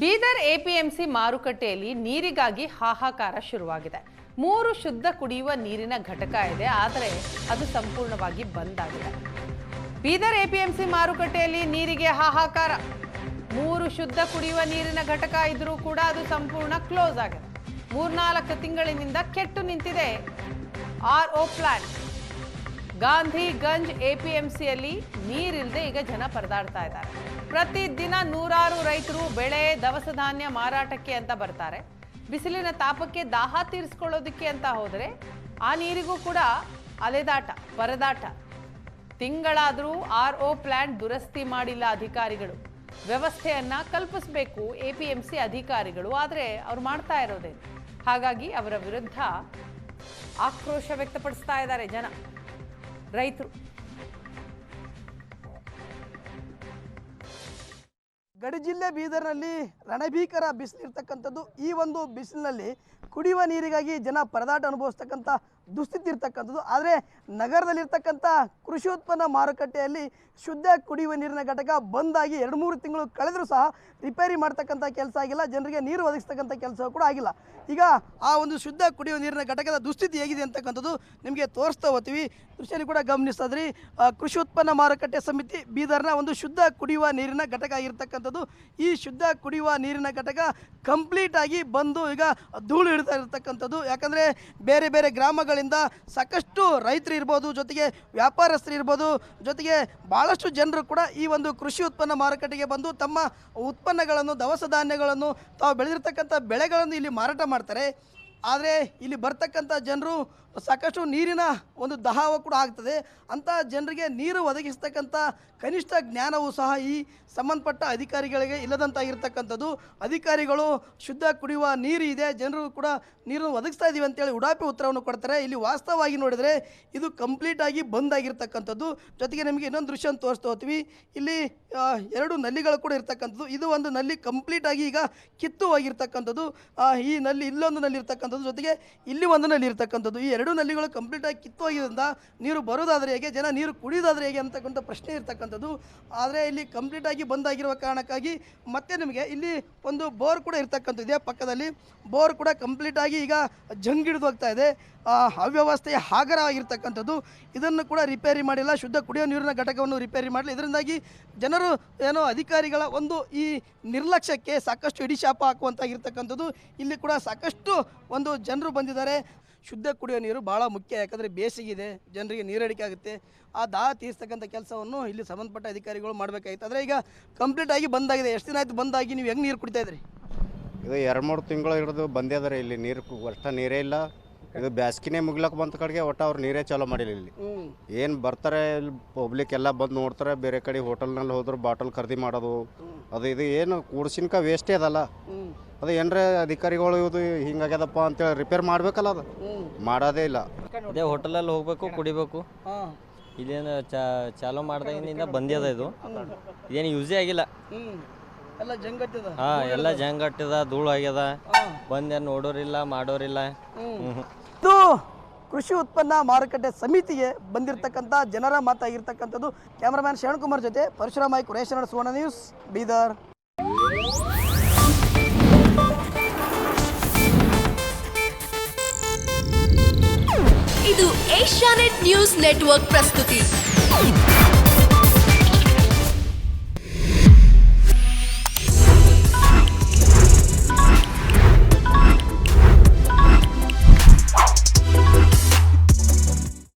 Bidar APMC ಮಾರುಕಟ್ಟೆಯಲ್ಲಿ ನೀರಿಗಾಗಿ ಹಾಹಾಕಾರ ಶುರುವಾಗಿದೆ. 3 ಶುದ್ಧ ಕುಡಿಯುವ ನೀರಿನ ಘಟಕ ಇದೆ, ಆದರೆ ಅದು ಸಂಪೂರ್ಣವಾಗಿ ಬಂದ್ ಆಗಿದೆ. ಬೀದರ್ ಎಪಿಎಂಸಿ ಮಾರುಕಟ್ಟೆಯಲ್ಲಿ ನೀರಿಗೆ ಹಾಹಾಕಾರ. 3 ಶುದ್ಧ ಕುಡಿಯುವ ನೀರಿನ ಘಟಕ ಇದ್ರೂ ಕೂಡ ಅದು ಸಂಪೂರ್ಣ ಕ್ಲೋಸ್ ಆಗಿದೆ. 3-4 ತಿಂಗಳಿನಿಂದ ಕೆಟ್ಟು ನಿಂತಿದೆ RO ಪ್ಲಾಂಟ್. ಗಾಂಧಿಗಂಜ್ ಎಪಿಎಂಸಿಯಲ್ಲಿ ನೀರಿಲ್ಲದೆ ಈಗ ಜನ ಪರದಾಡ್ತಾ ಇದ್ದಾರೆ. ಪ್ರತಿದಿನ ನೂರಾರು ರೈತರು ಬೆಳೆ ದವಸ ಧಾನ್ಯ ಮಾರಾಟಕ್ಕೆ ಅಂತ ಬರ್ತಾರೆ. ಬಿಸಿಲಿನ ತಾಪಕ್ಕೆ ದಾಹ ತೀರಿಸ್ಕೊಳ್ಳೋದಕ್ಕೆ ಅಂತ ಹೋದರೆ ಆ ನೀರಿಗೂ ಕೂಡ ಅಲೆದಾಟ, ಪರದಾಟ. ತಿಂಗಳಾದರೂ RO ಪ್ಲಾಂಟ್ ದುರಸ್ತಿ ಮಾಡಿಲ್ಲ ಅಧಿಕಾರಿಗಳು. ವ್ಯವಸ್ಥೆಯನ್ನ ಕಲ್ಪಿಸಬೇಕು ಎಪಿಎಂಸಿ ಅಧಿಕಾರಿಗಳು, ಆದರೆ ಅವ್ರು ಮಾಡ್ತಾ ಇರೋದೇ. ಹಾಗಾಗಿ ಅವರ ವಿರುದ್ಧ ಆಕ್ರೋಶ ವ್ಯಕ್ತಪಡಿಸ್ತಾ ಇದ್ದಾರೆ ಜನ, ರೈತರು. ಗಡಿ ಜಿಲ್ಲೆ ಬೀದರ್ನಲ್ಲಿ ರಣಭೀಕರ ಬಿಸಿಲಿರ್ತಕ್ಕಂಥದ್ದು. ಈ ಒಂದು ಬಿಸಿಲಿನಲ್ಲಿ ಕುಡಿಯುವ ನೀರಿಗಾಗಿ ಜನ ಪರದಾಟ ಅನುಭವಿಸ್ತಕ್ಕಂಥ ದುಸ್ಥಿತಿ ಇರ್ತಕ್ಕಂಥದ್ದು. ಆದರೆ ನಗರದಲ್ಲಿರ್ತಕ್ಕಂಥ ಕೃಷಿ ಉತ್ಪನ್ನ ಮಾರುಕಟ್ಟೆಯಲ್ಲಿ ಶುದ್ಧ ಕುಡಿಯುವ ನೀರಿನ ಘಟಕ ಬಂದಾಗಿ 2-3 ತಿಂಗಳು ಕಳೆದರೂ ಸಹ ರಿಪೇರಿ ಮಾಡ್ತಕ್ಕಂಥ ಕೆಲಸ ಆಗಿಲ್ಲ, ಜನರಿಗೆ ನೀರು ಒದಗಿಸ್ತಕ್ಕಂಥ ಕೆಲಸ ಕೂಡ ಆಗಿಲ್ಲ. ಈಗ ಆ ಒಂದು ಶುದ್ಧ ಕುಡಿಯುವ ನೀರಿನ ಘಟಕದ ದುಸ್ಥಿತಿ ಹೇಗಿದೆ ಅಂತಕ್ಕಂಥದ್ದು ನಿಮಗೆ ತೋರಿಸ್ತಾ ಹೋಗ್ತೀವಿ. ದೃಶ್ಯದಲ್ಲಿ ಕೂಡ ಗಮನಿಸಿದ್ರಿ, ಕೃಷಿ ಉತ್ಪನ್ನ ಮಾರುಕಟ್ಟೆ ಸಮಿತಿ ಬೀದರ್ನ ಒಂದು ಶುದ್ಧ ಕುಡಿಯುವ ನೀರಿನ ಘಟಕ ಆಗಿರ್ತಕ್ಕಂಥದ್ದು. ಈ ಶುದ್ಧ ಕುಡಿಯುವ ನೀರಿನ ಘಟಕ ಕಂಪ್ಲೀಟ್ ಆಗಿ ಬಂದು ಈಗ ಧೂಳು ಹಿಡಿತಾ ಇರತಕ್ಕಂಥದ್ದು. ಯಾಕಂದರೆ ಬೇರೆ ಬೇರೆ ಗ್ರಾಮಗಳಿಂದ ಸಾಕಷ್ಟು ರೈತರು ಇರ್ಬೋದು, ಜೊತೆಗೆ ವ್ಯಾಪಾರಸ್ಥರು ಇರ್ಬೋದು, ಜೊತೆಗೆ ಭಾಳಷ್ಟು ಜನರು ಕೂಡ ಈ ಒಂದು ಕೃಷಿ ಉತ್ಪನ್ನ ಮಾರುಕಟ್ಟೆಗೆ ಬಂದು ತಮ್ಮ ಉತ್ಪನ್ನಗಳನ್ನು, ದವಸ ಧಾನ್ಯಗಳನ್ನು, ತಾವು ಬೆಳೆದಿರ್ತಕ್ಕಂಥ ಬೆಳೆಗಳನ್ನು ಇಲ್ಲಿ ಮಾರಾಟ ಮಾಡ್ತಾರೆ. ಆದರೆ ಇಲ್ಲಿ ಬರ್ತಕ್ಕಂಥ ಜನರು ಸಾಕಷ್ಟು ನೀರಿನ ಒಂದು ದಾಹವು ಕೂಡ ಆಗ್ತದೆ. ಅಂಥ ಜನರಿಗೆ ನೀರು ಒದಗಿಸ್ತಕ್ಕಂಥ ಕನಿಷ್ಠ ಜ್ಞಾನವೂ ಸಹ ಈ ಸಂಬಂಧಪಟ್ಟ ಅಧಿಕಾರಿಗಳಿಗೆ ಇಲ್ಲದಂತಾಗಿರ್ತಕ್ಕಂಥದ್ದು. ಅಧಿಕಾರಿಗಳು ಶುದ್ಧ ಕುಡಿಯುವ ನೀರು ಇದೆ, ಜನರು ಕೂಡ ನೀರನ್ನು ಒದಗಿಸ್ತಾ ಇದ್ದೀವಿ ಅಂತೇಳಿ ಉಡಾಪಿ ಉತ್ತರವನ್ನು ಕೊಡ್ತಾರೆ. ಇಲ್ಲಿ ವಾಸ್ತವವಾಗಿ ನೋಡಿದರೆ ಇದು ಕಂಪ್ಲೀಟಾಗಿ ಬಂದ್ ಆಗಿರ್ತಕ್ಕಂಥದ್ದು. ಜೊತೆಗೆ ನಿಮಗೆ ಇನ್ನೊಂದು ದೃಶ್ಯ ತೋರಿಸ್ತಾ ಹೋಗ್ತೀವಿ. ಇಲ್ಲಿ 2 ನಲ್ಲಿಗಳು ಕೂಡ ಇರ್ತಕ್ಕಂಥದ್ದು. ಇದು ಒಂದು ನಲ್ಲಿ ಕಂಪ್ಲೀಟಾಗಿ ಈಗ ಕಿತ್ತು ಹೋಗಿರ್ತಕ್ಕಂಥದ್ದು. ಈ ನಲ್ಲಿ ಇಲ್ಲೊಂದು ನಲ್ಲಿ ಇರ್ತಕ್ಕಂಥದ್ದು, ಜೊತೆಗೆ ಇಲ್ಲಿ ಒಂದು ನಲ್ಲಿ ಇರ್ತಕ್ಕಂಥದ್ದು. ಈ 2 ನಲ್ಲಿಗಳು ಕಂಪ್ಲೀಟಾಗಿ ಕಿತ್ತು ಹೋಗಿದ್ದರಿಂದ ನೀರು ಬರೋದಾದರೆ ಹೇಗೆ, ಜನ ನೀರು ಕುಡಿಯೋದಾದರೆ ಹೇಗೆ ಅಂತಕ್ಕಂಥ ಪ್ರಶ್ನೆ ಇರ್ತಕ್ಕಂಥದ್ದು. ಆದರೆ ಇಲ್ಲಿ ಕಂಪ್ಲೀಟಾಗಿ ಬಂದಾಗಿರುವ ಕಾರಣಕ್ಕಾಗಿ ಮತ್ತೆ ನಿಮಗೆ ಇಲ್ಲಿ ಒಂದು ಬೋರ್ ಕೂಡ ಇರ್ತಕ್ಕಂಥದ್ದು ಇದೆ ಪಕ್ಕದಲ್ಲಿ. ಬೋರ್ ಕೂಡ ಕಂಪ್ಲೀಟಾಗಿ ಈಗ ಜಂಗಿಡಿದು ಹೋಗ್ತಾ ಇದೆ. ಅವ್ಯವಸ್ಥೆಯ ಆಗರ ಆಗಿರ್ತಕ್ಕಂಥದ್ದು. ಇದನ್ನು ಕೂಡ ರಿಪೇರಿ ಮಾಡಿಲ್ಲ, ಶುದ್ಧ ಕುಡಿಯೋ ನೀರಿನ ಘಟಕವನ್ನು ರಿಪೇರಿ ಮಾಡಲಿ. ಇದರಿಂದಾಗಿ ಜನರು ಏನೋ ಅಧಿಕಾರಿಗಳ ಒಂದು ಈ ನಿರ್ಲಕ್ಷ್ಯಕ್ಕೆ ಸಾಕಷ್ಟು ಹಿಡಿಶಾಪ ಹಾಕುವಂತಾಗಿರ್ತಕ್ಕಂಥದ್ದು. ಇಲ್ಲಿ ಕೂಡ ಸಾಕಷ್ಟು ಒಂದು ಜನರು ಬಂದಿದ್ದಾರೆ. ಶುದ್ಧ ಕುಡಿಯೋ ನೀರು ಭಾಳ ಮುಖ್ಯ, ಯಾಕಂದರೆ ಬೇಸಿಗೆ ಜನರಿಗೆ ನೀರಡಿಕೆ ಆಗುತ್ತೆ. ಆ ದಾಹ ತೀರಿಸ್ತಕ್ಕಂಥ ಕೆಲಸವನ್ನು ಇಲ್ಲಿ ಸಂಬಂಧಪಟ್ಟ ಅಧಿಕಾರಿಗಳು ಮಾಡಬೇಕಾಗಿತ್ತು. ಆದರೆ ಈಗ ಕಂಪ್ಲೀಟಾಗಿ ಬಂದಾಗಿದೆ. ಎಷ್ಟು ದಿನ ಆಯ್ತು ಬಂದಾಗಿ? ನೀವು ಹೆಂಗೆ ನೀರು ಕುಡಿತಾ ಇದ್ರಿ? ಇದು 2-3 ತಿಂಗಳು ಹಿಡಿದು ಬಂದೇ ಅದ ರೀ. ಇಲ್ಲಿ ನೀರು ಒಟ್ಟು ನೀರೇ ಇಲ್ಲ. ಇದು ಬ್ಯಾಸ್ಗಿನೇ ಮುಗ್ಲಕ್ಕೆ ಬಂದ ಕಡೆಗೆ ಒಟ್ಟು ಅವ್ರು ನೀರೇ ಚಾಲೂ ಮಾಡಿಲ್ಲ. ಇಲ್ಲಿ ಏನು ಬರ್ತಾರೆ, ಇಲ್ಲಿ ಪಬ್ಲಿಕ್ ಎಲ್ಲ ಬಂದು ನೋಡ್ತಾರೆ. ಬೇರೆ ಕಡೆ ಹೋಟೆಲ್ನಲ್ಲಿ ಹೋದ್ರೆ ಬಾಟಲ್ ಖರೀದಿ ಮಾಡೋದು, ಅದು ಇದು ಏನು ಕೂಡ್ಸಿನ್ಕ ವೇಸ್ಟೇ ಅದಲ್ಲ. ಅದು ಏನರೇ ಅಧಿಕಾರಿಗಳು ಇದು ಹಿಂಗಾಗ್ಯದಪ್ಪ ಅಂತೇಳಿ ರಿಪೇರ್ ಮಾಡಬೇಕಲ್ಲ, ಅದು ಮಾಡೋದೇ ಇಲ್ಲ. ಇದೇ ಹೋಟೆಲಲ್ಲಿ ಹೋಗ್ಬೇಕು, ಕುಡಿಬೇಕು. ಇದೇನು ಚಾಲೂ ಮಾಡ್ದಾಗಿನಿಂದ ಬಂದ್ಯದ. ಇದು ಇದೇನು ಯೂಸೇ ಆಗಿಲ್ಲ. ಎಲ್ಲ ಜಂಗಟ್ಟಿದ, ಧೂಳು ಆಗ್ಯದ. ಬಂದ ನೋಡೋರಿಲ್ಲ, ಮಾಡೋರಿಲ್ಲ. ಇದು ಕೃಷಿ ಉತ್ಪನ್ನ ಮಾರುಕಟ್ಟೆ ಸಮಿತಿಗೆ ಬಂದಿರತಕ್ಕಂಥ ಜನರ ಮಾತಾಗಿರ್ತಕ್ಕಂಥದ್ದು. ಕ್ಯಾಮರಾಮ್ಯಾನ್ ಶರಣಕುಮಾರ್ ಜೊತೆ ಪರಶುರಾಮ ನಾಯ್ಕ, ರೇಷನ್ ಸುವರ್ಣ ನ್ಯೂಸ್, ಬೀದರ್. ಇದು ಏಷ್ಯಾನೆಟ್ ನ್ಯೂಸ್ ನೆಟ್ವರ್ಕ್ ಪ್ರಸ್ತುತಿ.